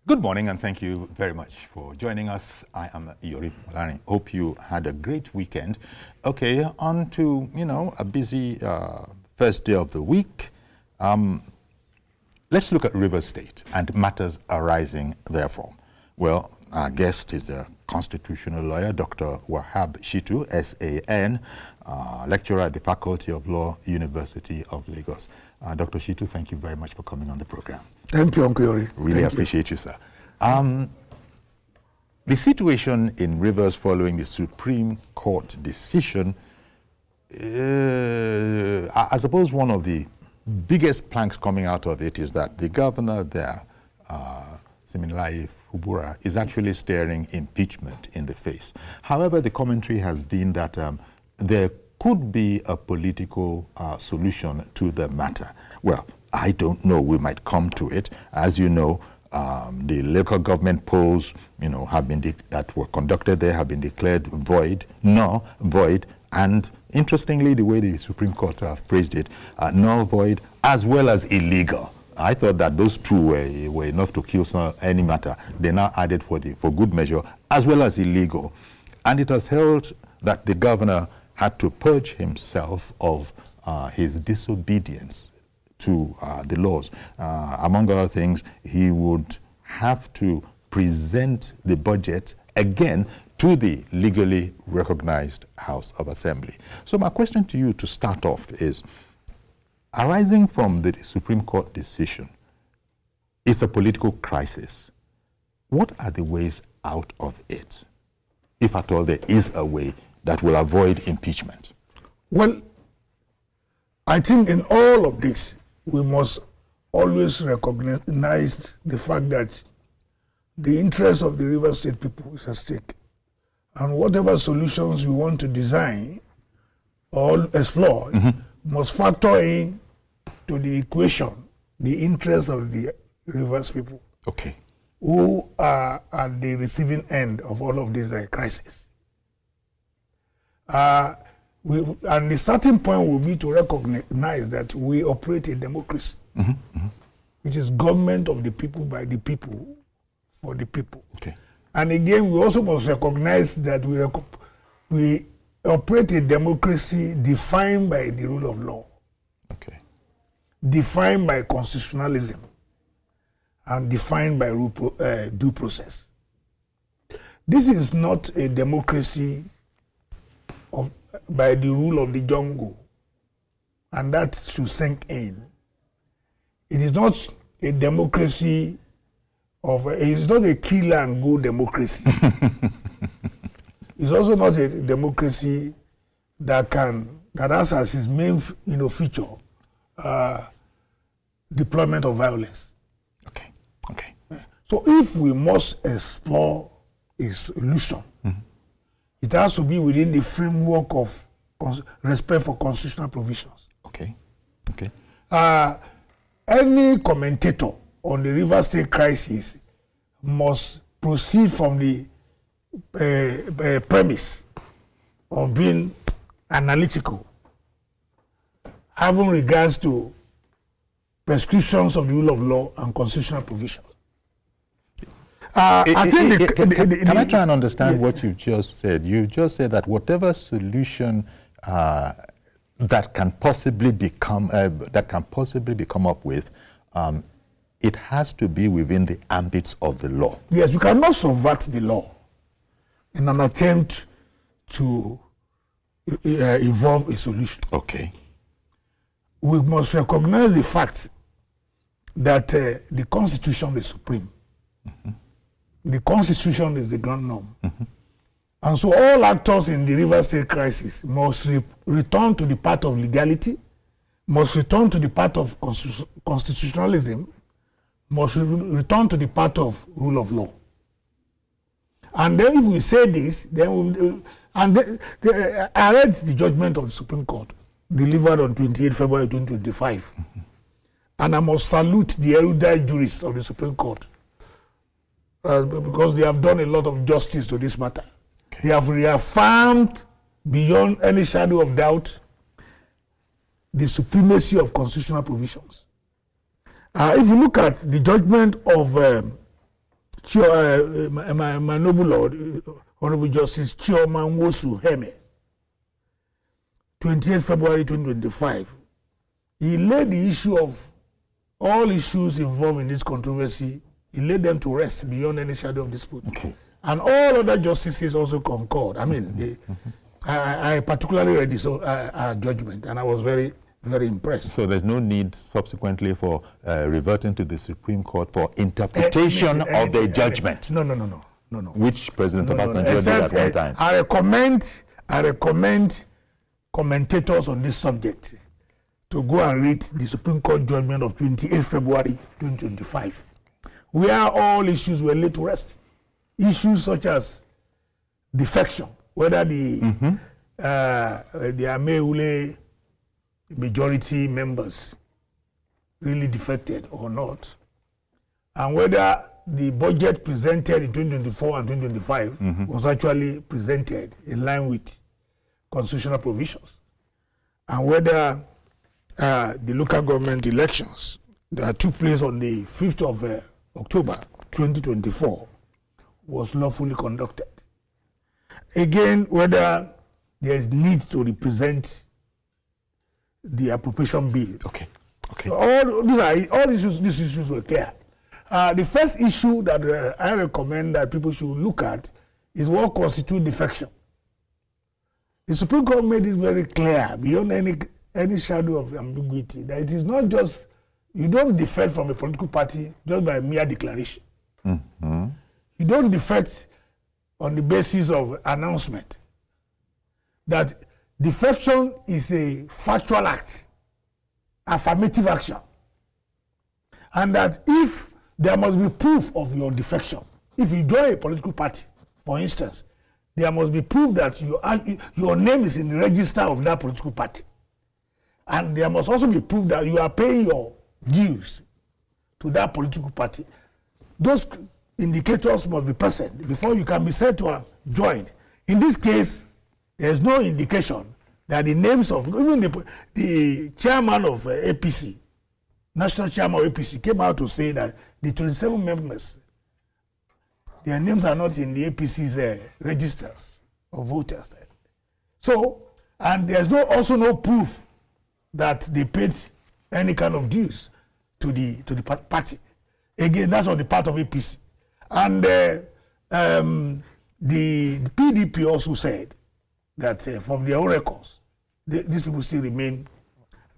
Good morning and thank you very much for joining us. I am Yori Malani. Hope you had a great weekend. Okay, on to, a busy first day of the week. Let's look at Rivers State and matters arising therefrom. Well, our guest is a constitutional lawyer, Dr. Wahab Shitu, SAN, lecturer at the Faculty of Law, University of Lagos. Dr. Shitu, thank you very much for coming on the program. Thank you, Uncle Yori. Really appreciate you, sir. The situation in Rivers following the Supreme Court decision, I suppose one of the biggest planks coming out of it is that the governor there, Siminalayi Fubara, is actually staring impeachment in the face. However, the commentary has been that there could be a political solution to the matter. Well, I don't know. We might come to it. As you know, the local government polls, have been that were conducted there have been declared void, null, void, and interestingly, the way the Supreme Court have phrased it, null, void, as well as illegal. I thought that those two were enough to kill any matter. They now added for good measure, as well as illegal. And it has held that the governor had to purge himself of his disobedience to the laws. Among other things, he would have to present the budget again to the legally recognized House of Assembly. So my question to you to start off is, arising from the Supreme Court decision, it's a political crisis. What are the ways out of it, if at all there is a way that will avoid impeachment? Well, I think in all of this, we must always recognize the fact that the interest of the Rivers State people is at stake. And whatever solutions we want to design or explore must factor in to the equation the interest of the Rivers people, who are at the receiving end of all of this crisis. And the starting point will be to recognize that we operate a democracy, which is government of the people, by the people, for the people. And again, we also must recognize that we operate a democracy defined by the rule of law, defined by constitutionalism, and defined by due process. This is not a democracy by the rule of the jungle, and that should sink in. It is not a democracy it's not a kill and go democracy. It's also not a democracy that has as its main feature deployment of violence. So if we must explore a solution, it has to be within the framework of respect for constitutional provisions. Any commentator on the Rivers State crisis must proceed from the premise of being analytical, having regards to prescriptions of the rule of law and constitutional provisions. I think can I try and understand what you've just said? You just said that whatever solution that can possibly become up with, it has to be within the ambits of the law. Yes, we cannot subvert the law in an attempt to evolve a solution. We must recognize the fact that the Constitution is supreme. The Constitution is the ground norm. And so all actors in the Rivers State crisis must return to the path of legality, must return to the path of constitutionalism, must return to the path of rule of law. And then if we say this, then I read the judgment of the Supreme Court delivered on 28 February 2025. And I must salute the erudite jurists of the Supreme Court because they have done a lot of justice to this matter. They have reaffirmed beyond any shadow of doubt the supremacy of constitutional provisions. If you look at the judgment of my noble lord, Honorable Justice Chioma Nwosu Heme, 28th February 2025, he laid the issue of all issues involved in this controversy, he laid them to rest beyond any shadow of dispute. Okay. And all other justices also concurred. I mean, I particularly read this judgment, and I was very, very impressed. So there's no need subsequently for reverting to the Supreme Court for interpretation of the judgment? No. Which President Obasanjo did at one time? I recommend commentators on this subject to go and read the Supreme Court judgment of 28 February 2025, where all issues were laid to rest. Issues such as defection, whether the Ameule majority members really defected or not, and whether the budget presented in 2024 and 2025 was actually presented in line with constitutional provisions, and whether the local government elections that took place on the 5th of October 2024 was lawfully conducted. Again, whether there is need to represent the appropriation bill. Okay. All these issues were clear. The first issue that I recommend that people should look at is what constitutes defection. The Supreme Court made it very clear, beyond any shadow of ambiguity, that it is not just, you don't defect from a political party just by mere declaration. You don't defect on the basis of announcement. That defection is a factual act, affirmative action. And that if there must be proof of your defection, if you join a political party, for instance, there must be proof that your name is in the register of that political party. And there must also be proof that you are paying your dues to that political party. Those indicators must be present before you can be said to have joined. In this case, there is no indication that the names of even the chairman of APC, national chairman of APC, came out to say that the 27 members, their names are not in the APC's registers of voters. So, and there's also no proof that they paid any kind of dues to the party. Again, that's on the part of APC. And the PDP also said that from their own records, these people still remain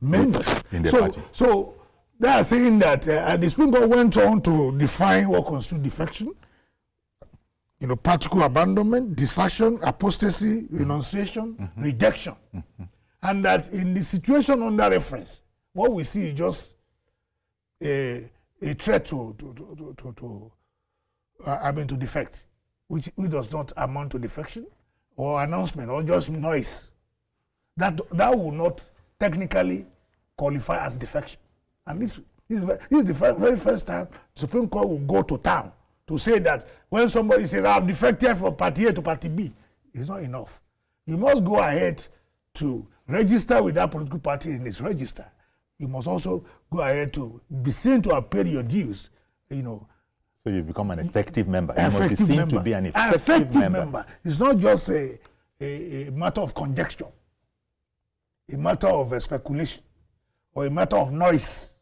members in the party. So they are saying that the Supreme Court went on to define what constitutes defection, practical abandonment, desertion, apostasy, renunciation, rejection. And that in the situation under reference, what we see is just a threat to defect, which does not amount to defection or announcement or just noise. That will not technically qualify as defection. And this is the very first time the Supreme Court will go to town to say that when somebody says, I've defected from party A to party B, it's not enough. You must go ahead to register with that political party in its register. You must also go ahead to be seen to have paid your dues, So you become an effective member. You must be seen to be an effective member. It's not just a matter of conjecture, a matter of speculation, or a matter of noise.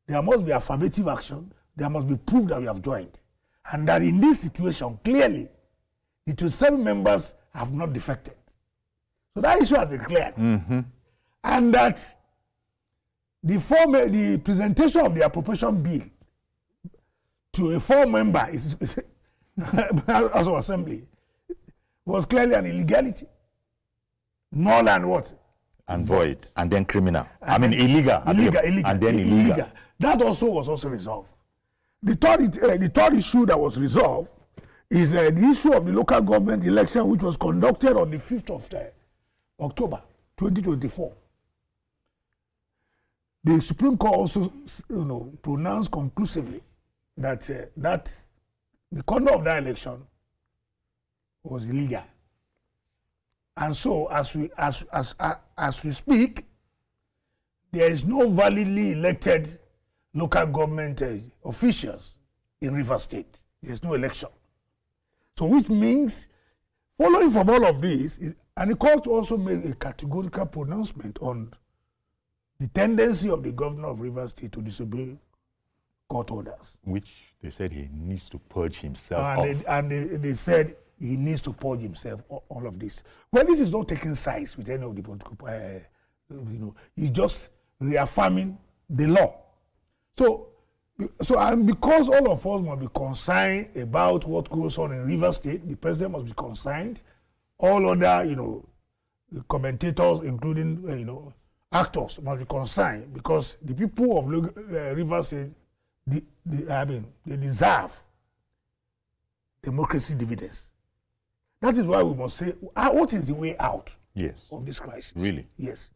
There must be affirmative action. There must be proof that we have joined. And that in this situation, clearly, the 27 members have not defected. So that issue has been cleared. And that the presentation of the appropriation bill to a full member House of Assembly was clearly an illegality. Null and what? And void. And then criminal. Illegal. Illegal. And then illegal. That also was resolved. The third issue that was resolved is the issue of the local government election, which was conducted on the 5th of October 2024. The Supreme Court also pronounced conclusively that the conduct of that election was illegal. And so, as we speak, there is no validly elected local government officials in Rivers State. There's no election. So which means, following from all of this, and the court also made a categorical pronouncement on the tendency of the governor of Rivers State to disobey court orders. Which they said he needs to purge himself off. And they said he needs to purge himself, all of this. Well, this is not taking sides with any of the political, he's just reaffirming the law. So and because all of us must be concerned about what goes on in Rivers State, the president must be concerned. All other, commentators, including, actors, must be concerned because the people of Rivers State, they deserve democracy dividends. That is why we must say, what is the way out of this crisis? Really? Yes.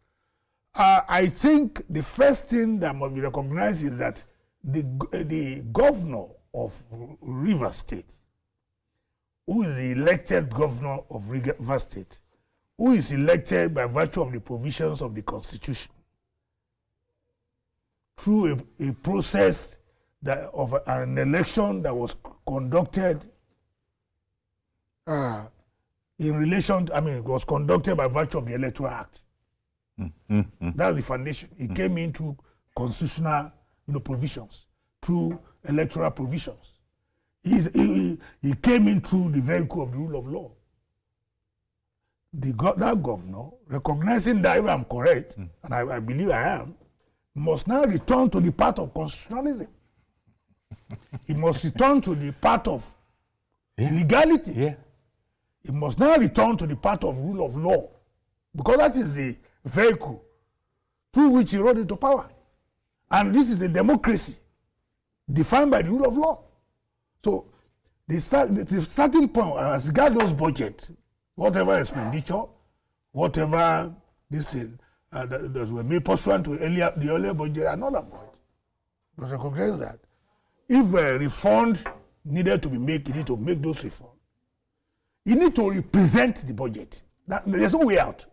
I think the first thing that must be recognized is that the governor of Rivers State, who is the elected governor of Rivers State, who is elected by virtue of the provisions of the Constitution, through a process of an election that was conducted it was conducted by virtue of the Electoral Act. That's the foundation. It came into constitutional provisions, through electoral provisions. He came in through the vehicle of the rule of law. That governor, recognizing that if I'm correct, and I believe I am, must now return to the path of constitutionalism. He must return to the path of legality. Yeah. He must now return to the path of rule of law, because that is the vehicle through which he rode into power. And this is a democracy defined by the rule of law. So the starting point, as regards those budgets, whatever expenditure, whatever this thing that were made pursuant to the earlier budget are not avoid. But recognize that if a refund needed to be made, you need to make those reforms. You need to represent the budget. There's no way out.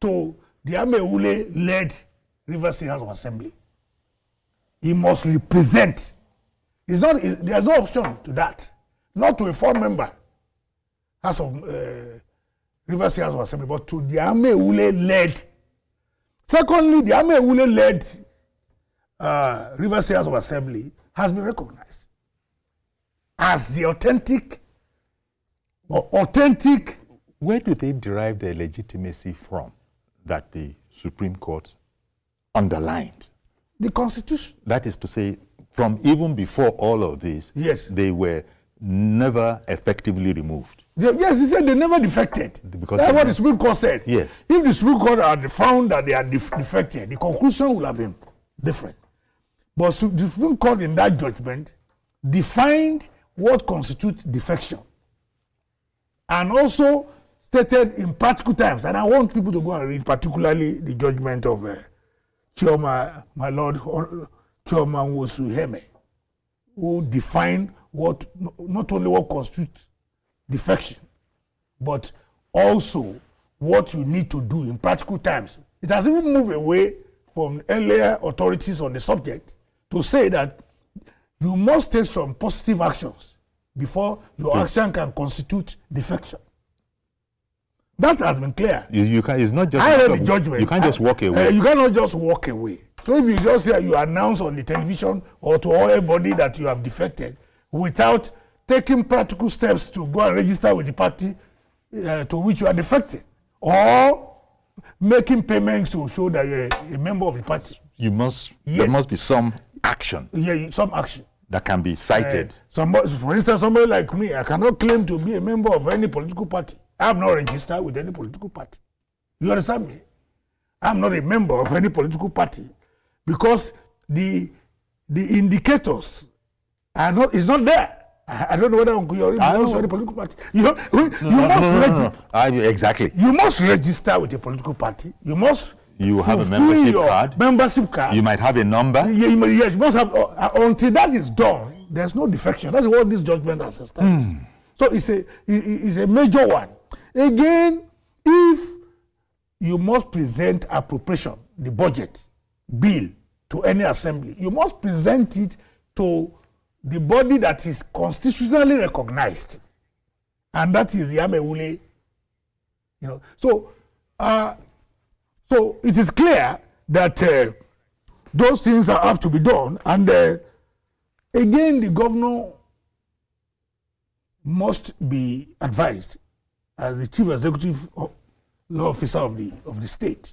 To the Ameule-led Rivers State House of Assembly, he must represent. There's no option to that. Not to a foreign member House of Rivers State House of Assembly, but to the Ameule-led. Secondly, the Ameule-led Rivers State House of Assembly has been recognized as the authentic. Where do they derive their legitimacy from that the Supreme Court underlined? The Constitution. That is to say, from even before all of this, they were never effectively removed. Yes, he said they never defected. That's what the Supreme Court said. Yes. If the Supreme Court had found that they had defected, the conclusion would have been different. But the Supreme Court in that judgment defined what constitutes defection. And also stated in practical terms, and I want people to go and read particularly the judgment of Chioma, my Lord, Chioma Nwosu-Heme, who defined not only what constitutes defection, but also what you need to do in practical terms. It has even moved away from earlier authorities on the subject to say that you must take some positive actions before your action can constitute defection. That has been clear. It's not just. I read the judgment. You can't just walk away. You cannot just walk away. So if you just say you announce on the television or to everybody that you have defected without taking practical steps to go and register with the party to which you are defected, or making payments to show that you're a member of the party, there must be some action. Yeah, some action that can be cited. For instance, somebody like me, I cannot claim to be a member of any political party. I have not registered with any political party. You understand me? I'm not a member of any political party because the indicators are not. It's not there. I don't know whether you're in any political party. You must register. Exactly. You must register with a political party. You must. You have a membership card. Membership card. You might have a number. Yeah, you must have. Until that is done, there's no defection. That's what this judgment has established. So it's a major one. Again, if you must present appropriation, the budget bill, to any assembly, you must present it to the body that is constitutionally recognized, and that is the Amewule. You know, so it is clear that those things have to be done, and again, the governor must be advised as the chief executive law officer of the state,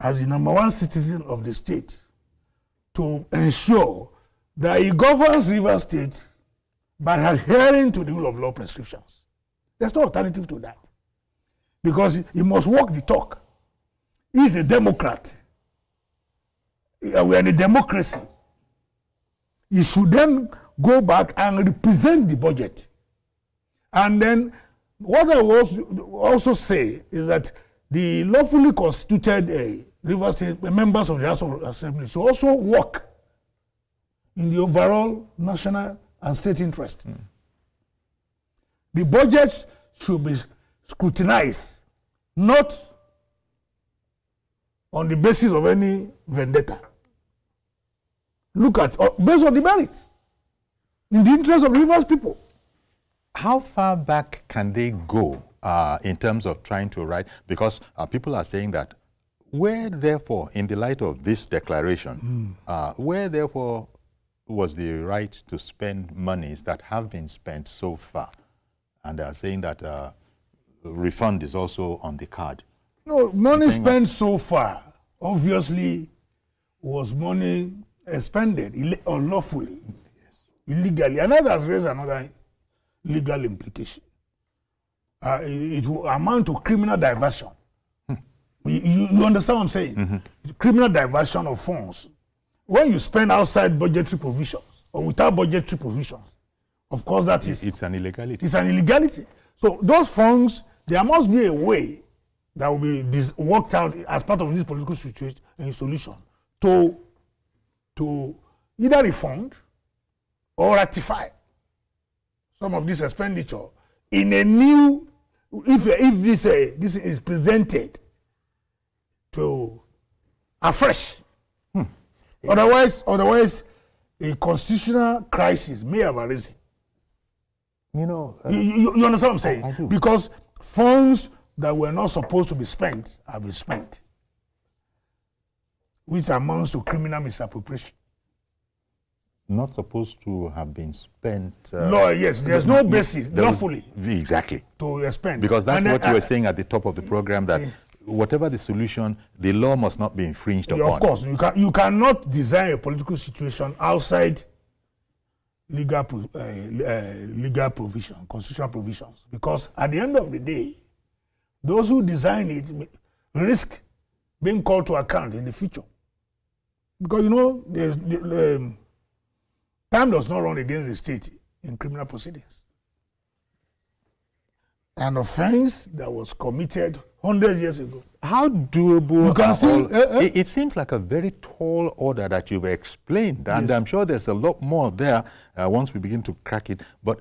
as the #1 citizen of the state, to ensure that he governs Rivers State by adhering to the rule of law prescriptions. There's no alternative to that. Because he must walk the talk. He's a Democrat. We are in a democracy. He should then go back and represent the budget. And then what I will also say is that the lawfully constituted Rivers State members of the House of Assembly should also work in the overall national and state interest. The budgets should be scrutinized, not on the basis of any vendetta. Look at, based on the merits, in the interest of Rivers people. How far back can they go in terms of trying to write? Because people are saying that where, therefore, in the light of this declaration, where, therefore, was the right to spend monies that have been spent so far? And they are saying that refund is also on the card. No, money spent so far, obviously, was money expended unlawfully, illegally. And that has raised another legal implication. It will amount to criminal diversion. You understand what I'm saying? Criminal diversion of funds. When you spend outside budgetary provisions or without budgetary provisions, of course that is... It's an illegality. It's an illegality. So those funds, there must be a way that will be worked out as part of this political solution to either refund or ratify some of this expenditure in a new, if this is presented to afresh. Otherwise, a constitutional crisis may have arisen. You know, you understand what I'm saying? I do. Because funds that were not supposed to be spent have been spent, which amounts to criminal misappropriation. Not supposed to have been spent. No, yes, there's no basis lawfully. Exactly. To spend. Because that's what you were saying at the top of the program, that whatever the solution, the law must not be infringed upon. Of course, you cannot design a political situation outside legal provision, constitutional provisions, because at the end of the day, those who design it risk being called to account in the future. Because, you know, time does not run against the state in criminal proceedings. An offense that was committed 100 years ago. How doable? You can see, it seems like a very tall order that you've explained, and I'm sure there's a lot more there once we begin to crack it. But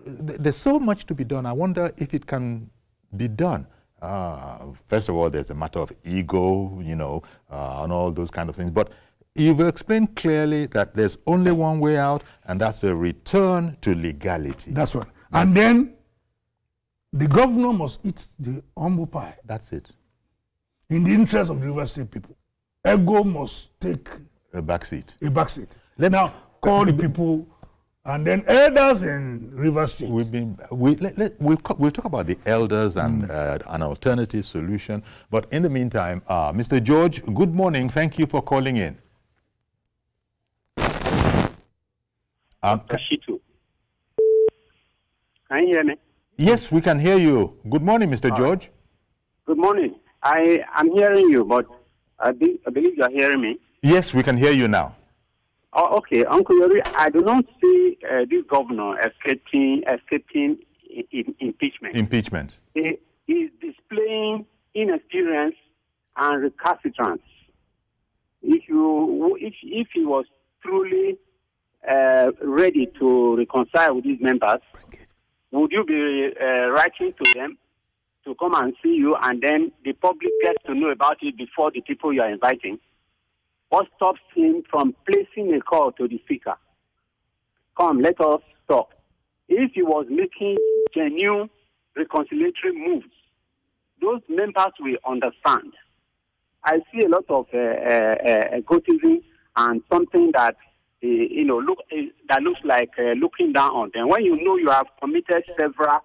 there's so much to be done. I wonder if it can be done. First of all, there's a matter of ego, you know, and all those kind of things. But you've explained clearly that there's only one way out, and that's a return to legality. That's right. And then the governor must eat the humble pie. That's it. In the interest of the Rivers State people. Ego must take a back seat. Now, call the people, and then elders in Rivers State. We'll talk about the elders and an alternative solution. But in the meantime, Mr. George, good morning. Thank you for calling in. Shitu. Can you hear me? Yes, we can hear you. Good morning, Mr. George. Good morning. I'm hearing you, but I believe you are hearing me. Yes, we can hear you now. Oh, okay. Uncle Yori, I do not see this governor escaping impeachment. Impeachment. He is displaying inexperience and recalcitrance. If he was truly ready to reconcile with his members, would you be writing to them to come and see you, and then the public gets to know about it before the people you are inviting? What stops him from placing a call to the Speaker? Come, let us talk. If he was making genuine reconciliatory moves, those members will understand. I see a lot of egotism and something that that looks like looking down on them. When you know you have committed several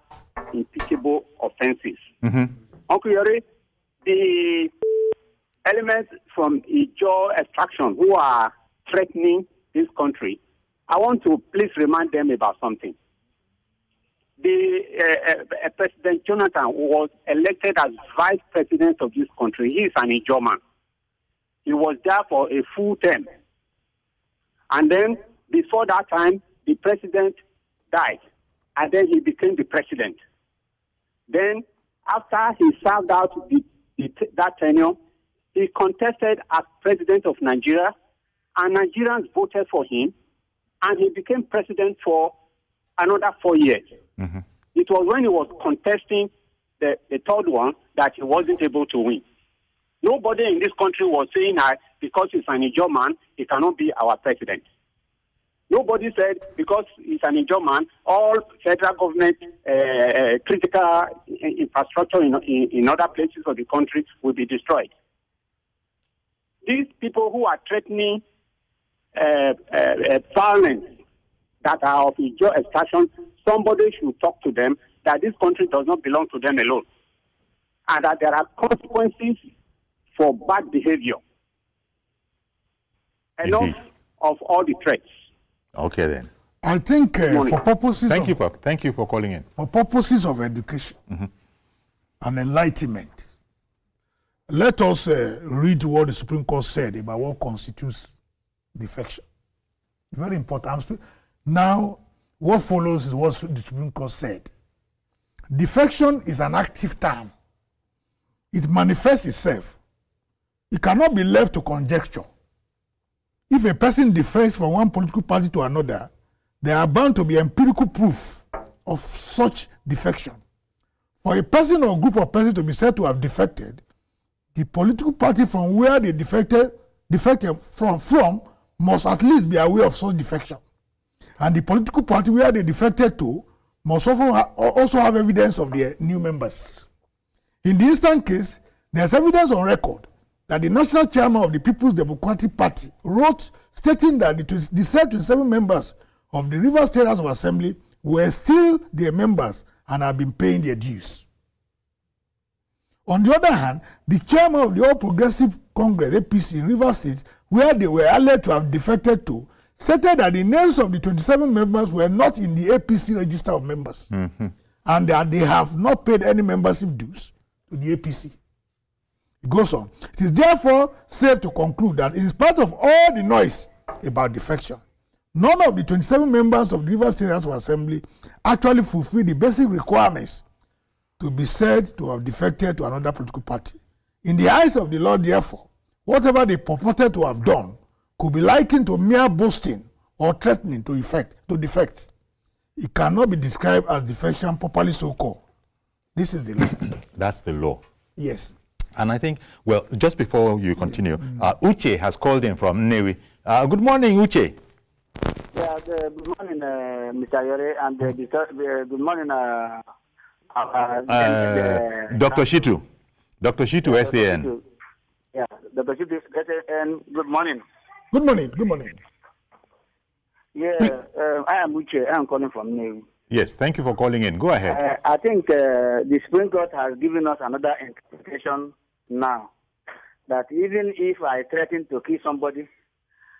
impeachable offenses. Uncle Yori, the elements from Ijaw extraction who are threatening this country, I want to please remind them about something. President Jonathan was elected as vice president of this country. He is an Ijaw man. He was there for a full term. And then, before that time, the president died. And then he became the president. Then, after he served out that tenure, he contested as president of Nigeria, and Nigerians voted for him, and he became president for another 4 years. It was when he was contesting the third one that he wasn't able to win. Nobody in this country was saying that because he's an Ijaw man, he cannot be our president. Nobody said because he's an Ijaw man, all federal government critical infrastructure in other places of the country will be destroyed. These people who are threatening violence that are of Ijaw extraction, somebody should talk to them that this country does not belong to them alone, and that there are consequences for bad behavior. Enough of all the threats. Okay then. I think for purposes thank you for calling in. For purposes of education and enlightenment, let us read what the Supreme Court said about what constitutes defection. Very important. Now, what follows is what the Supreme Court said. Defection is an active term. It manifests itself. It cannot be left to conjecture. If a person defects from one political party to another, there are bound to be empirical proof of such defection. For a person or group of persons to be said to have defected, the political party from where they defected from must at least be aware of such defection. And the political party where they defected to must also have evidence of their new members. In the instant case, there's evidence on record that the national chairman of the People's Democratic Party wrote stating that the said 27 members of the Rivers State House of Assembly were still their members and have been paying their dues. On the other hand, the chairman of the All Progressive Congress, APC, in Rivers State, where they were alleged to have defected to, stated that the names of the 27 members were not in the APC register of members and that they have not paid any membership dues to the APC. It goes on. It is therefore safe to conclude that in spite of all the noise about defection, none of the 27 members of the Rivers State House of Assembly actually fulfill the basic requirements to be said to have defected to another political party. In the eyes of the law, therefore, whatever they purported to have done could be likened to mere boasting or threatening to defect. It cannot be described as defection properly so called. This is the law. That's the law. Yes. And I think, well, just before you continue, Uche has called in from Newi. Good morning, Uche. Yeah, good morning, Mr. Yore, and good morning, Dr. Shitu. Dr. Shitu, SAN. Yeah, Dr. Shitu, SAN, good morning. Good morning, good morning. Yeah, I am Uche. I am calling from Newi. Yes, thank you for calling in. Go ahead. I think the Supreme Court has given us another interpretation now, that even if I threaten to kill somebody,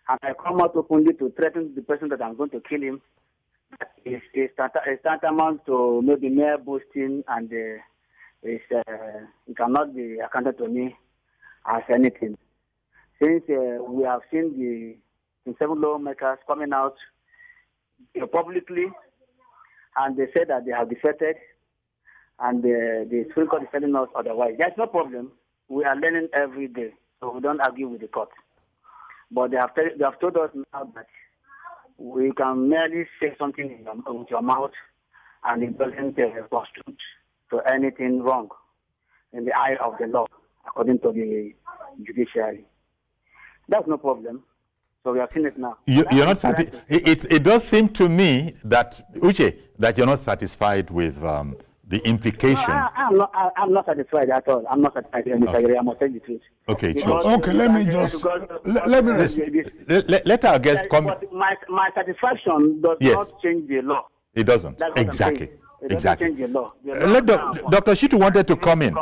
and I come out openly to threaten the person that I'm going to kill him, it's tantamount to maybe mere boasting, and it cannot be accounted to me as anything. Since we have seen the 7 lawmakers coming out publicly, and they said that they have defected, and the Supreme Court is telling us otherwise. There's no problem. We are learning every day, so we don't argue with the court. But they have told us now that we can merely say something with your mouth, and it doesn't constitute to anything wrong in the eye of the law, according to the judiciary. That's no problem. So we have seen it now. You're not satisfied. It does seem to me that, Uche, that you're not satisfied with the implication. No, I'm not satisfied at all. I'm not satisfied. Okay. I must tell the truth. Okay, okay. Let me just let our guest come. My satisfaction does not change the law. It doesn't. Exactly. It doesn't change the law. Dr. Shitu wanted to come in.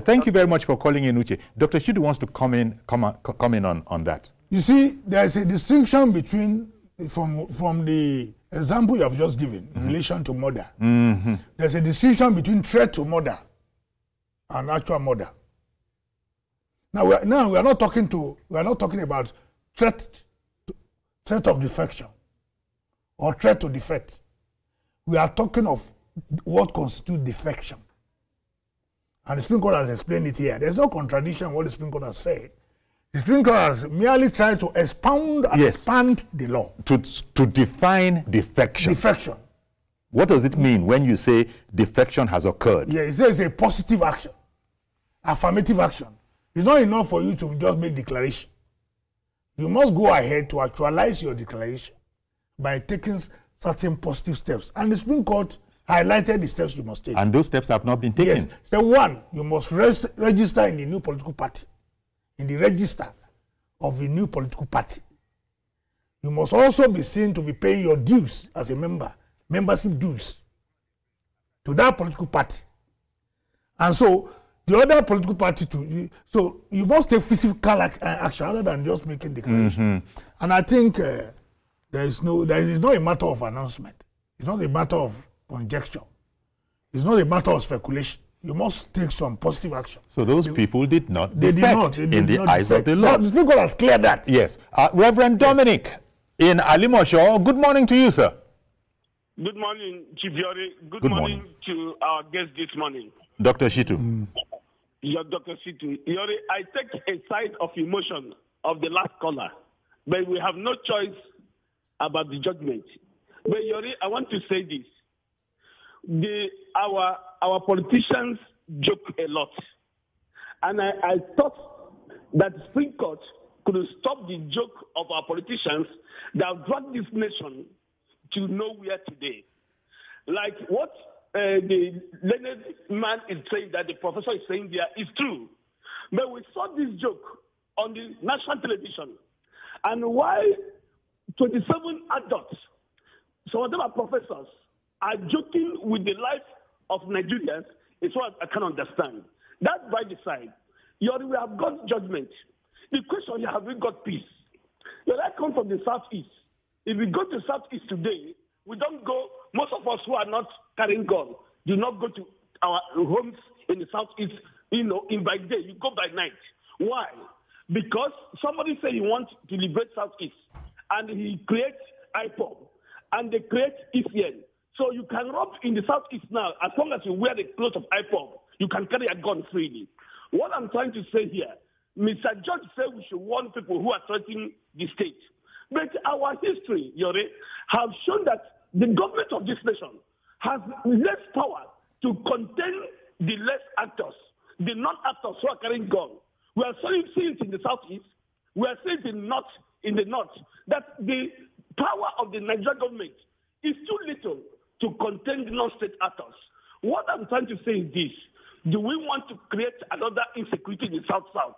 Thank you very much for calling in, Uche. Dr. Shitu wants to come in on that. You see, there's a distinction between from the example you have just given in relation to murder. There's a distinction between threat to murder and actual murder. Now we are not talking about threat of defection or threat to defect. We are talking of what constitutes defection. And the Supreme Court has explained it here. There's no contradiction in what the Supreme Court has said. The Supreme Court has merely tried to expound and expand the law. To define defection. Defection. What does it mean when you say defection has occurred? Yeah, it says a positive action, affirmative action. It's not enough for you to just make declaration. You must go ahead to actualize your declaration by taking certain positive steps. And the Supreme Court highlighted the steps you must take. And those steps have not been taken. Yes. So one, you must register in the new political party. In the register of the new political party. You must also be seen to be paying your dues as a member, membership dues, to that political party. And so, the other political party too, so you must take physical action other than just making declaration. And I think there is not a matter of announcement. It's not a matter of conjecture. It's not a matter of speculation. You must take some positive action. So those people did not defect in the eyes of the law. The Supreme Court has cleared that. Yes. Reverend Dominic in Alimosho, good morning to you, sir. Good morning, Chief Yori. Good morning to our guest this morning. Dr. Shitu. Dr. Shitu. Yori, I take a side of emotion of the last caller, but we have no choice about the judgment. But Yori, I want to say this. Our politicians joke a lot. And I thought that the Supreme Court could stop the joke of our politicians that have dragged this nation to nowhere today. Like what the learned man is saying, that the professor is saying there, is true. But we saw this joke on the national television. And why 27 adults, some of them are professors, are joking with the life of Nigerians is what I can understand. That's by the side. We have got judgment. The question is, have we got peace? I come from the Southeast. If we go to Southeast today, we don't go, most of us who are not carrying gun, do not go to our homes in the Southeast, in by day. You go by night. Why? Because somebody say he wants to liberate Southeast, and he creates IPOB, and they create ECN. So you can rob in the Southeast now, as long as you wear the clothes of IPOB, you can carry a gun freely. What I'm trying to say here, Mr. Judge said we should warn people who are threatening the state. But our history, Yore, have shown that the government of this nation has less power to contain the less actors, the non-actors who are carrying guns. We are seeing it in the Southeast. We are seeing it in the North, that the power of the Nigerian government is too little to contain the non-state actors. What I'm trying to say is this. Do we want to create another insecurity in the South-South,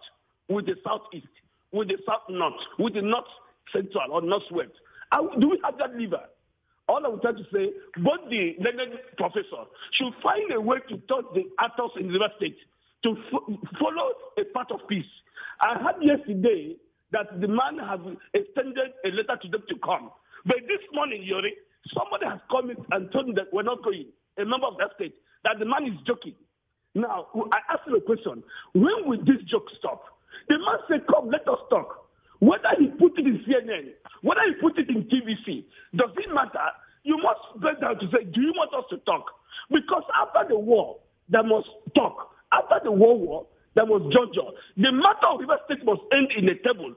with the Southeast, with the South-North, with the North-Central or North-West? Do we have that lever? All I'm trying to say, both the learned professor should find a way to touch the actors in the River State to follow a path of peace. I heard yesterday that the man has extended a letter to them to come. But this morning, Yori, somebody has come in and told me that we're not going, a member of that state, that the man is joking. Now, I ask you a question. When will this joke stop? The man said, come, let us talk. Whether he put it in CNN, whether he put it in TVC, does it matter? You must break down to say, do you want us to talk? Because after the war, there must talk. After the war, there must judge. The matter of River State must end in a table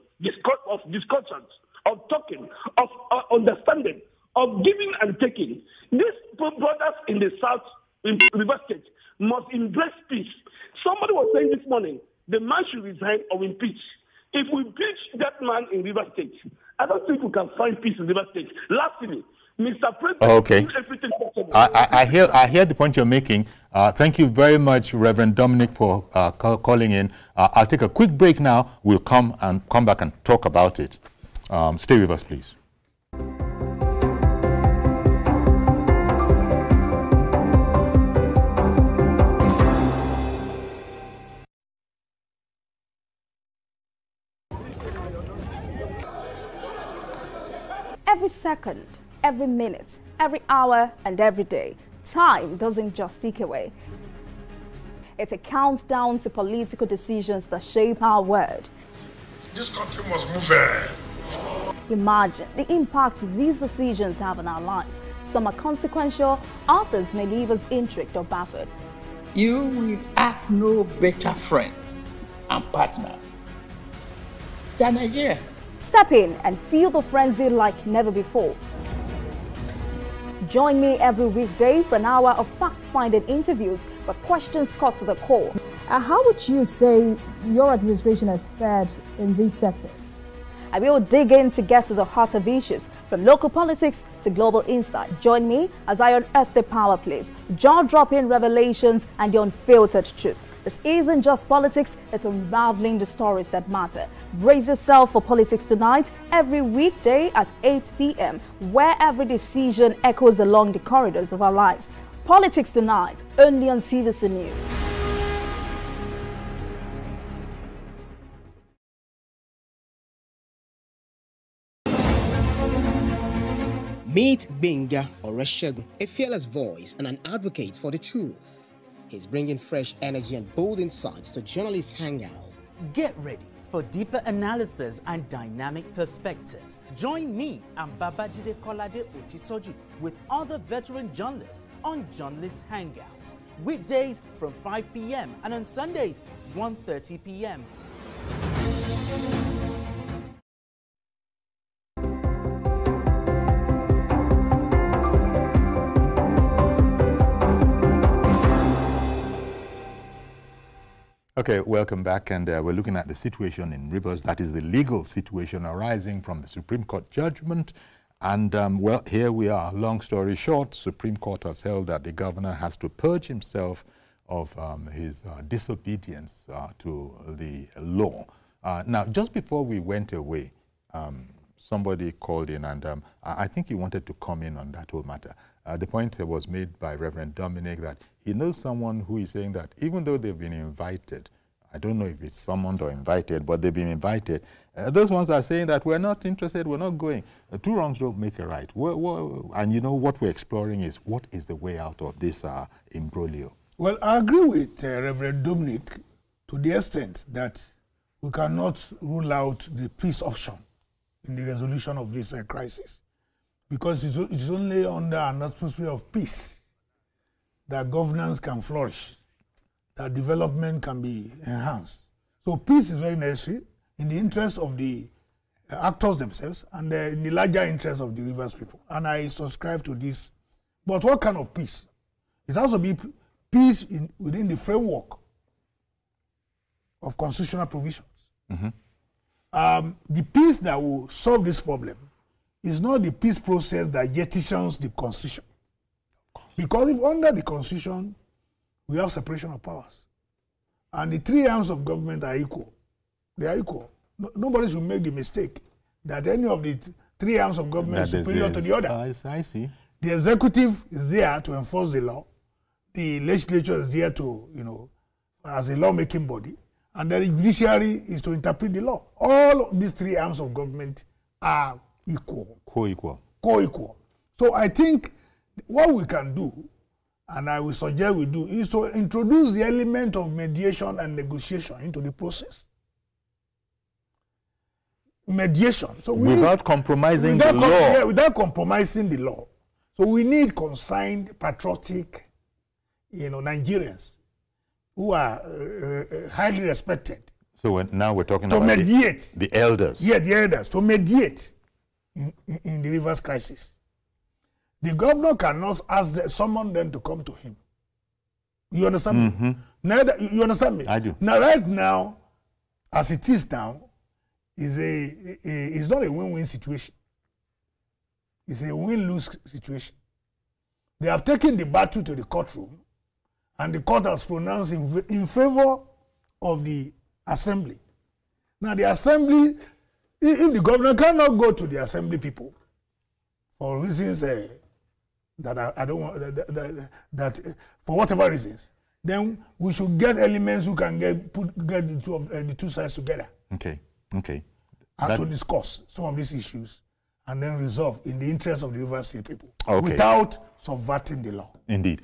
of discussions, of talking, of understanding, of giving and taking. These brothers in the South, in River State, must embrace peace. Somebody was saying this morning, the man should resign or impeach. If we beat that man in River State, I don't think we can find peace in River State. Lastly, Mr. President, okay. Everything possible. I hear the point you're making. Thank you very much, Reverend Dominic, for calling in. I'll take a quick break now. We'll come back and talk about it. Stay with us, please. Every second, every minute, every hour, and every day, time doesn't just tick away. It counts down to political decisions that shape our world. This country must move. Imagine the impact these decisions have on our lives. Some are consequential, others may leave us intrigued or baffled. You will have no better friend and partner than Nigeria. Step in and feel the frenzy like never before. Join me every weekday for an hour of fact-finding interviews where questions cut to the core. How would you say your administration has fared in these sectors? I will dig in to get to the heart of issues, from local politics to global insight. Join me as I unearth the power plays, jaw-dropping revelations, and the unfiltered truth. This isn't just politics, it's unraveling the stories that matter. Brace yourself for Politics Tonight every weekday at 8 p.m., where every decision echoes along the corridors of our lives. Politics Tonight, only on TVC News. Meet Benga Oreshegun, a fearless voice and an advocate for the truth. He's bringing fresh energy and bold insights to Journalists Hangout. Get ready for deeper analysis and dynamic perspectives. Join me and Babajide Kolade Otitoju with other veteran journalists on Journalists Hangout. Weekdays from 5 p.m. and on Sundays, 1:30 p.m. Okay, welcome back, and we're looking at the situation in Rivers. That is the legal situation arising from the Supreme Court judgment. And, well, here we are. Long story short, Supreme Court has held that the governor has to purge himself of his disobedience to the law. Now, just before we went away, somebody called in, and I think he wanted to come in on that whole matter. The point was made by Reverend Dominic that he knows someone who is saying that even though they've been invited, I don't know if it's summoned or invited, but they've been invited. Those ones are saying that we're not interested, we're not going. Two wrongs don't make a right. And you know what we're exploring is what is the way out of this imbroglio? Well, I agree with Reverend Dominic to the extent that we cannot rule out the peace option in the resolution of this crisis, because it's only under an atmosphere of peace that governance can flourish, that development can be enhanced. So peace is very necessary in the interest of the actors themselves and in the larger interest of the Rivers people. And I subscribe to this. But what kind of peace? It has to be peace within the framework of constitutional provisions. Mm-hmm. The peace that will solve this problem is not the peace process that jettisons the Constitution. Because if under the Constitution, we have separation of powers, and the three arms of government are equal. They are equal. Nobody should make the mistake that any of the three arms of government is superior to the other. I see. The executive is there to enforce the law. The legislature is there to, as a lawmaking body. And the judiciary is to interpret the law. All of these three arms of government are equal. Co-equal. Co-equal. So I think what we can do, and I will suggest we do, is to introduce the element of mediation and negotiation into the process. Mediation. So without compromising the law. Yeah, without compromising the law. So we need concerned, patriotic, Nigerians who are highly respected. So now we're talking to about mediate. The elders. Yeah, the elders, to mediate in the Rivers crisis. The governor cannot summon them to come to him. You understand me? You understand me? I do. Now, right now, as it is now, is not a win-win situation. It's a win-lose situation. They have taken the battle to the courtroom, and the court has pronounced in favor of the assembly. Now, the assembly, if the governor cannot go to the assembly people for reasons that I don't want, that for whatever reasons, then we should get elements who can get the two sides together. Okay. And to discuss some of these issues and then resolve in the interest of the River State people without subverting the law. Indeed.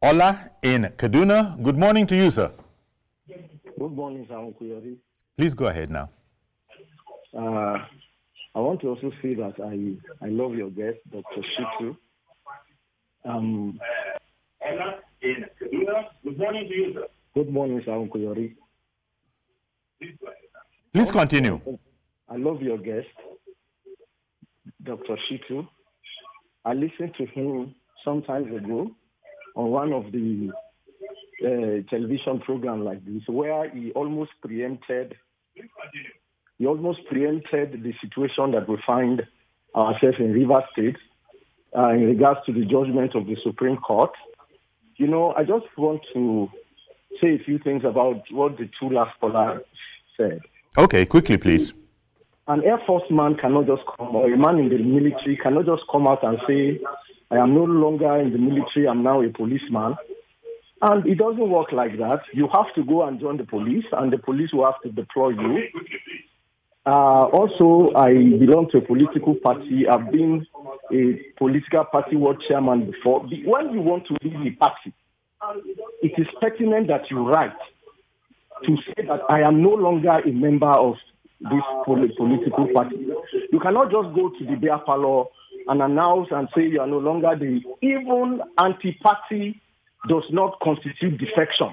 Ola in Kaduna, good morning to you, sir. Good morning, sir. Please go ahead now. I want to also say that I love your guest, Dr. Shitu. Ola in Kaduna, good morning to you, sir. Good morning, sir. Please continue. I love your guest, Dr. Shitu. I listened to him some time ago on one of the television programs like this, where he almost preempted the situation that we find ourselves in Rivers State in regards to the judgment of the Supreme Court. You know, I just want to say a few things about what the two last callers said. Okay, quickly, please. An Air Force man cannot just come, or a man in the military cannot just come out and say, I am no longer in the military, I'm now a policeman. And it doesn't work like that. You have to go and join the police, and the police will have to deploy you. Also, I belong to a political party. I've been a political party world chairman before. When you want to leave the party, it is pertinent that you write to say that I am no longer a member of this political party. You cannot just go to the beer parlor and announce and say you are no longer even anti-party does not constitute defection.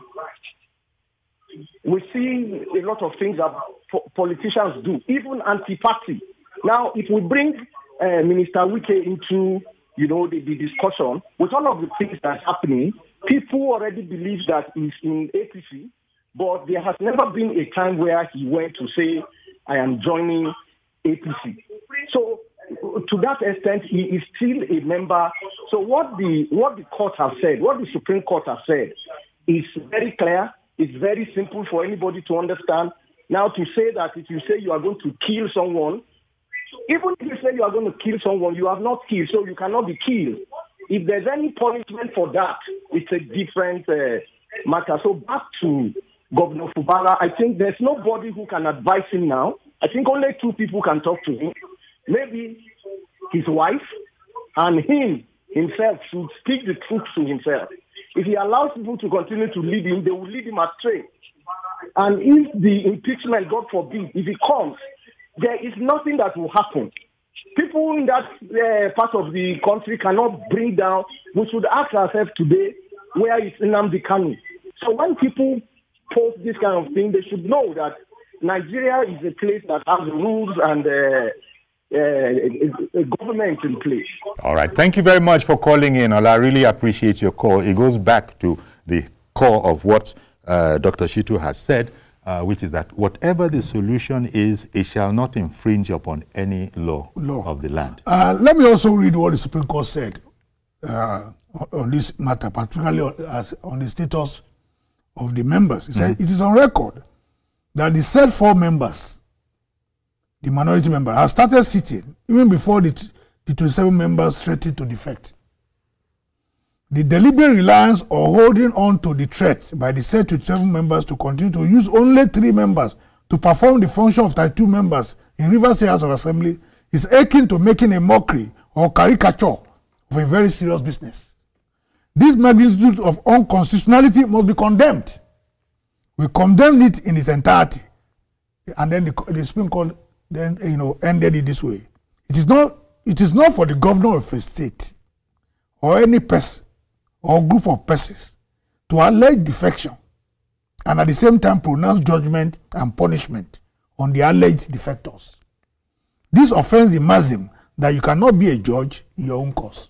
We see a lot of things that politicians do, even anti-party. Now, if we bring Minister Wike into, the discussion, with all of the things that's happening, people already believe that he's in APC, but there has never been a time where he went to say, I am joining APC. So, to that extent, he is still a member. So what the court has said, what the Supreme Court has said, is very clear. It's very simple for anybody to understand. Now, to say that if you say you are going to kill someone, even if you say you are going to kill someone, you have not killed, so you cannot be killed. If there's any punishment for that, it's a different matter. So back to Governor Fubara, I think there's nobody who can advise him now. I think only two people can talk to him. Maybe his wife and himself should speak the truth to himself. If he allows people to continue to lead him, they will lead him astray. And if the impeachment, God forbid, if it comes, there is nothing that will happen. People in that part of the country cannot bring down. We should ask ourselves today, where is Nnamdi Kanu? So when people post this kind of thing, they should know that Nigeria is a place that has rules and a government in place. All right. Thank you very much for calling in, Ola. I really appreciate your call. It goes back to the core of what Dr. Shitu has said, which is that whatever the solution is, it shall not infringe upon any law of the land. Let me also read what the Supreme Court said on this matter, particularly on the status of the members. It said, it is on record that the said 4 members, the minority member, has started sitting even before the 27 members threatened to defect. The deliberate reliance or holding on to the threat by the said 27 members to continue to use only 3 members to perform the function of 32 members in Rivers State House of Assembly is akin to making a mockery or caricature of a very serious business. This magnitude of unconstitutionality must be condemned. We condemned it in its entirety. And then the Supreme Court then ended it this way. It is not for the governor of a state or any person or group of persons to allege defection and at the same time pronounce judgment and punishment on the alleged defectors. This offends the maxim that you cannot be a judge in your own cause.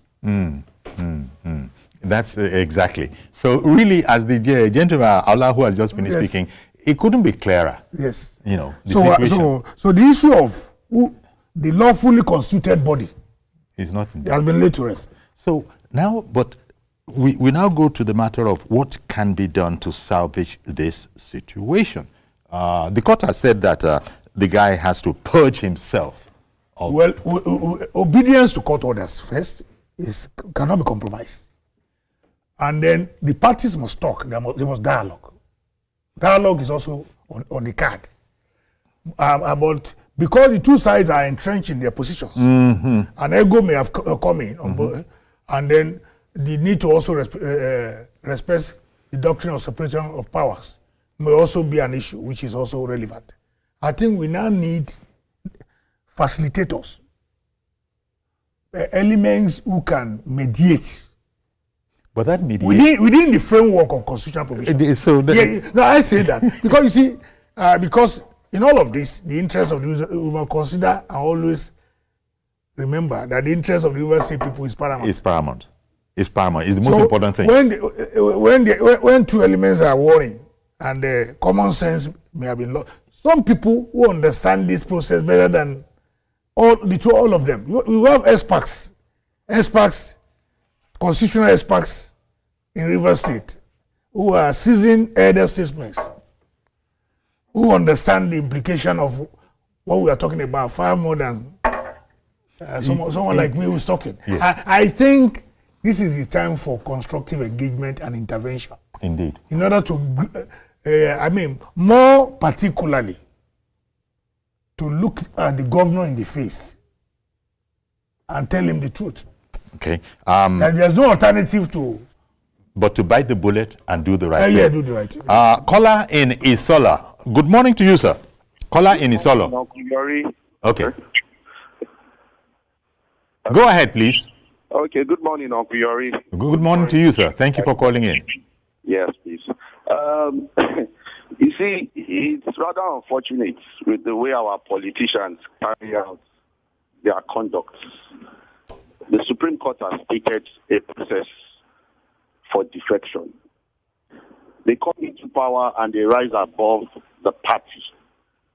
That's exactly. So really, as the gentleman, Allah, who has just finished speaking, It couldn't be clearer. Yes. You know, so the issue of the lawfully constituted body is not has been laid to rest. So now, but we now go to the matter of what can be done to salvage this situation. The court has said that the guy has to purge himself. Well, obedience to court orders first cannot be compromised. And then the parties must talk. There must dialogue. Dialogue is also on the card. But because the two sides are entrenched in their positions, an ego may have come in, and then the need to also respect the doctrine of separation of powers may also be an issue, which is also relevant. I think we now need facilitators, elements who can mediate. But that mediate within the framework of constitutional provision. So no, I say that because you see, because in all of this, the interest of the user, we must consider and always remember that the interest of the River State people is paramount. It's paramount. It's paramount. It's the most important thing. When two elements are warring and common sense may have been lost, some people who understand this process better than all of them. We have experts, constitutional experts in River State who are seasoned elder statesmen who understand the implication of what we are talking about far more than someone like me who's talking. Yes. I think this is the time for constructive engagement and intervention. Indeed. In order to, more particularly, to look at the governor in the face and tell him the truth. Okay. There's no alternative to... But to bite the bullet and do the right thing. Yeah, do the right thing. Caller in Isola. Good morning to you, sir. Caller in Isola. Okay. Go ahead, please. Okay, good morning, Uncle Yori. Good morning to you, sir. Thank you for calling in. Yes, please. You see, it's rather unfortunate with the way our politicians carry out their conduct. The Supreme Court has stated a process for defection. They come into power and they rise above the party.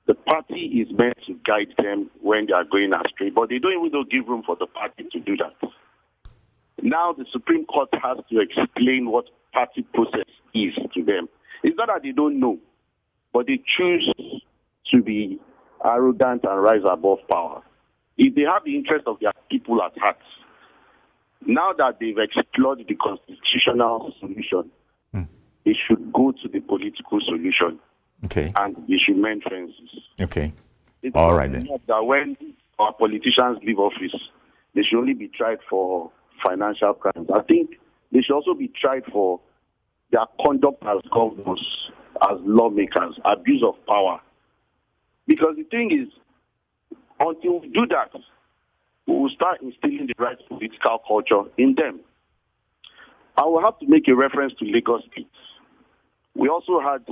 The party is meant to guide them when they are going astray, but they don't even give room for the party to do that. Now the Supreme Court has to explain what party process is to them. It's not that they don't know, but they choose to be arrogant and rise above power. If they have the interest of their people at heart, now that they've explored the constitutional solution, they should go to the political solution. Okay. And they should mend fences. Okay. It's all right then. That when our politicians leave office, they should only be tried for financial crimes. I think they should also be tried for their conduct as governors, as lawmakers, abuse of power. Because the thing is, until we do that, we will start instilling the right political culture in them. I will have to make a reference to Lagos State. We also had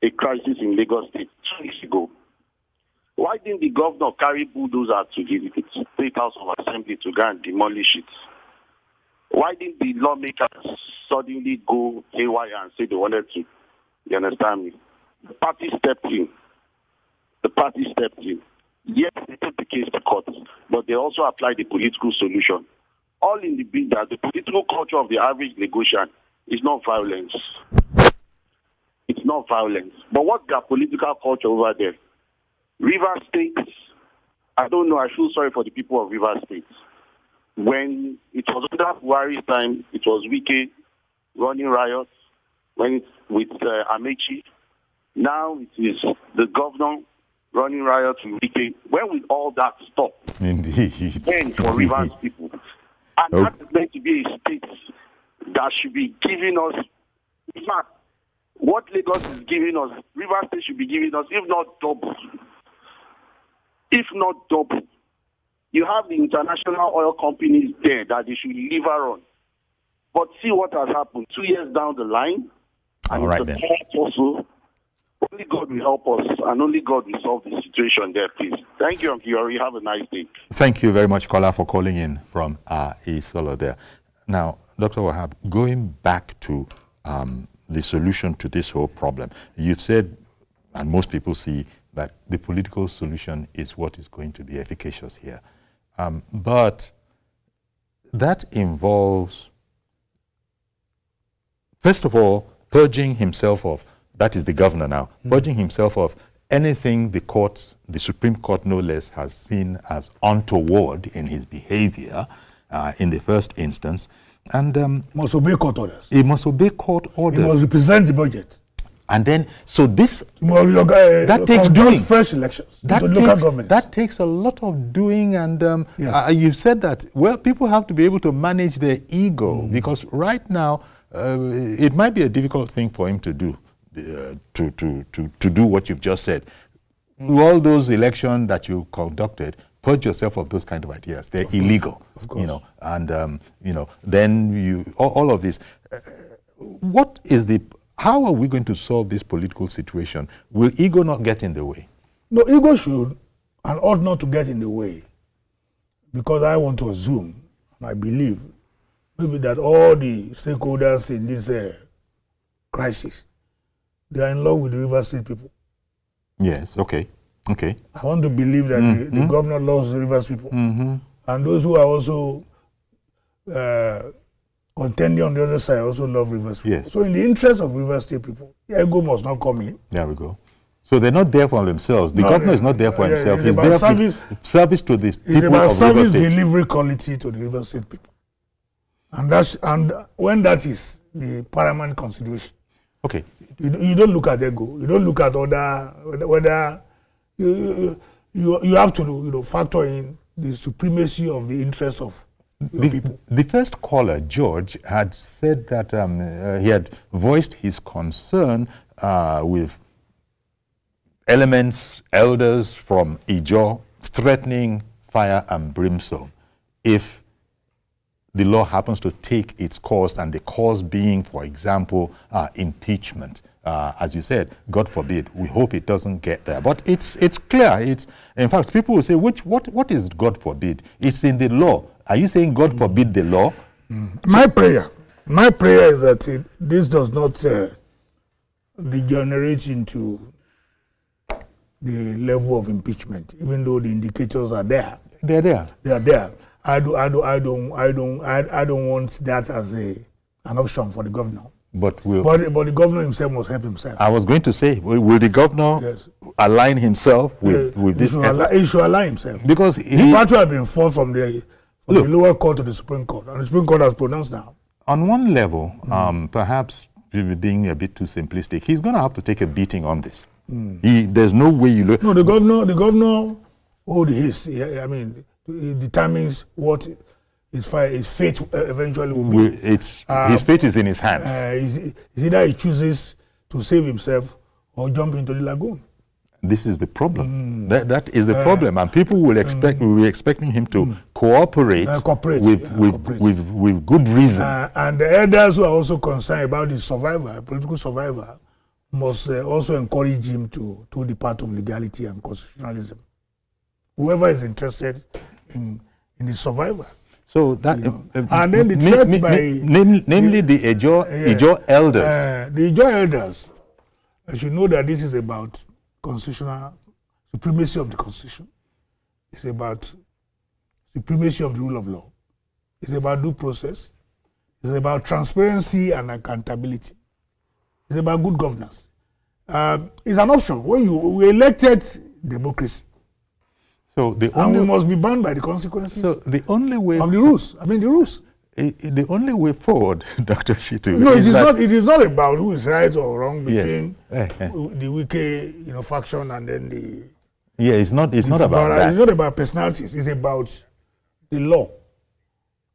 a crisis in Lagos State 2 weeks ago. Why didn't the governor carry bulldozer to the State House of Assembly to go and demolish it? Why didn't the lawmakers suddenly go haywire and say they wanted to? You understand me? The party stepped in. Yes, they took the case to court, but they also applied the political solution. All in the bid that the political culture of the average negotiation is not violence. It's not violence. But what's their political culture over there? River State, I don't know, I feel sorry for the people of River State. When it was under Buhari's time, it was Wike running riots, when it's with Amechi. Now it is the governor running riots with Wike. When will all that stop? Indeed. When for Rivers people? And that is meant to be a state that should be giving us, in fact, what Lagos is giving us, River State should be giving us, if not double. If not double. You have the international oil companies there that they should lever on. But see what has happened 2 years down the line. And all right then. Also, only God will help us, and only God will solve the situation there, please. Thank you, Uncle Yori. Have a nice day. Thank you very much, Kola, for calling in from Isolo there. Now, Dr. Wahab, going back to the solution to this whole problem, you've said and most people see that the political solution is what is going to be efficacious here. But that involves, first of all, purging himself of, that is the governor now, purging himself of anything the courts, the Supreme Court no less, has seen as untoward in his behavior in the first instance. And must obey court orders. He must obey court orders. He must represent the budget. And then, so this, that takes doing. Fresh elections into local government. That takes a lot of doing, and you said that, well, people have to be able to manage their ego, because right now, it might be a difficult thing for him to do, to do what you've just said. All those elections that you conducted, purge yourself of those kind of ideas. They're illegal, you know, and then all of this. What is the? How are we going to solve this political situation? Will ego not get in the way? No, ego should and ought not to get in the way, because I want to assume, and I believe, maybe that all the stakeholders in this crisis, they are in love with the River State people. Yes, okay. Okay. I want to believe that the governor loves the Rivers people. And those who are also contending on the other side also love Rivers people. Yes. So in the interest of River State people, ego must not come in. There we go. So they're not there for themselves. The governor is not there for himself. He's there for service to the people of River State. It's about service delivery quality to the River State people. And when that is the paramount consideration. Okay. You don't look at ego. You don't look at whether you have to factor in the supremacy of the interest of your people. The first caller, George, had said that he had voiced his concern with elements, elders from Ijaw threatening fire and brimstone if the law happens to take its course, and the cause being, for example, impeachment. As you said, God forbid, we hope it doesn't get there. But it's clear. In fact, people will say, what is God forbid? It's in the law. Are you saying God forbid the law? My prayer is that this does not degenerate into the level of impeachment, even though the indicators are there. They're there. They are there. I don't want that as an option for the governor. But the governor himself must help himself. I was going to say, will the governor align himself with this? He should align himself. Because the battle has been fought from the lower court to the Supreme Court, and the Supreme Court has pronounced now. On one level, perhaps being a bit too simplistic, he's going to have to take a beating on this. There's no way you look. No, the governor hold his. I mean, it determines what his fate eventually will be. His fate is in his hands. It's either he chooses to save himself or jump into the lagoon. This is the problem. That is the problem, and people will be expecting him to cooperate with good reason. And the elders who are also concerned about his survival, political survival, must also encourage him to the path of legality and constitutionalism. Whoever is interested in his survival. So that, and then the threat namely the Ijaw elders. The Ijaw elders, I should know that this is about constitutional supremacy of the Constitution. It's about supremacy of the rule of law. It's about due process. It's about transparency and accountability. It's about good governance. It's an option. When we elected democracy, so we must be bound by the consequences. So the only way of the rules. I mean the rules. The only way forward, Dr. Shitu. No, it is not about who is right or wrong between the wicked faction and then the. Yeah, it's not about that. It's not about personalities. It's about the law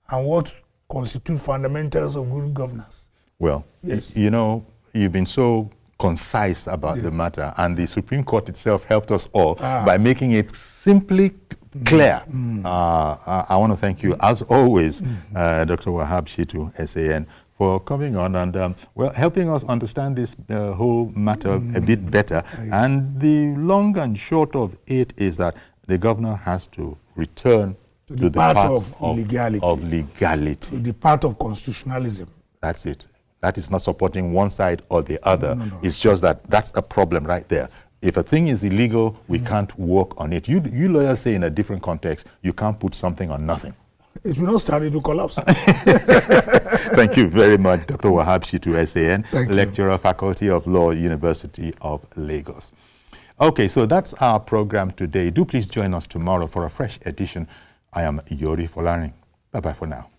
and what constitutes fundamentals of good governance. Well, you've been so concise about the matter, and the Supreme Court itself helped us all by making it simply clear. I want to thank you, as always, Dr. Wahab Shitu, SAN, for coming on and helping us understand this whole matter a bit better. And the long and short of it is that the governor has to return to the path of legality. To the path of constitutionalism. That's it. That is not supporting one side or the other. No. It's just that's a problem right there. If a thing is illegal, we can't work on it. You lawyers say in a different context, you can't put something on nothing. It will not start, it will collapse. Thank you very much, Dr. Wahab Shitu, SAN, lecturer, Faculty of Law, University of Lagos. Okay, so that's our program today. Do please join us tomorrow for a fresh edition. I am Yori Folarin. Bye-bye for now.